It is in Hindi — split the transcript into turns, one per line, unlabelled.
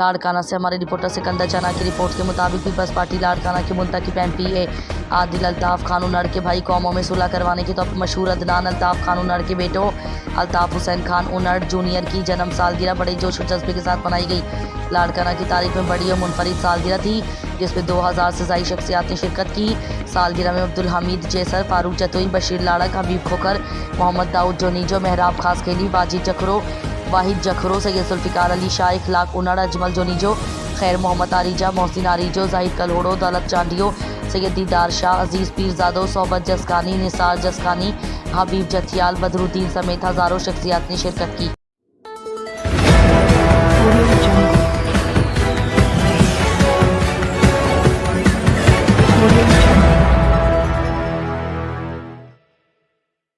लाड़काना से हमारे रिपोर्टर सिकंदर जना की रिपोर्ट के मुताबिक पीपल्स पार्टी लाड़काना के मुंतखब MP आदिल अल्ताफ़ खान उन्नड़ के भाई कौमों में सुलह करवाने के तौर पर मशहूर अदनान अल्ताफ़ खान उन्नड़ के बेटों अल्ताफ़ हुसैन खान उन्नड़ जूनियर की जन्म सालगिरह बड़े जोश और जज्बे के साथ मनाई गई। लाड़काना की तारीख में बड़ी और मुनफरिद सालगिरह थी जिसमें 2000 से ज़ायद शख्सियात ने शिरकत की। सालगिरह में अब्दुल हमीद जैसर, फारूक जतोई, बशीर लाड़क, हबीब खोकर, मोहम्मद दाऊद जोनीजो, मेहराब खास खेली, वाजिद जखरो, वाहिद जखरो, सैयद जुल्फ़िकार अली शाह, इखलाक उन्नड़, अजमल जोनीजो, खैर मोहम्मद आरीजा, मोहसिन आरीजो, जाहिद कलहोड़ो, दौलत चांडियो, सैयद दीदार शाह, अजीज़ पीरजादो, सोबत जसकानी, निसार जसकानी, हबीब जथियाल, बदरुद्दीन समेत हज़ारों शख्सियात ने शिरकत की।
Audio Jungle.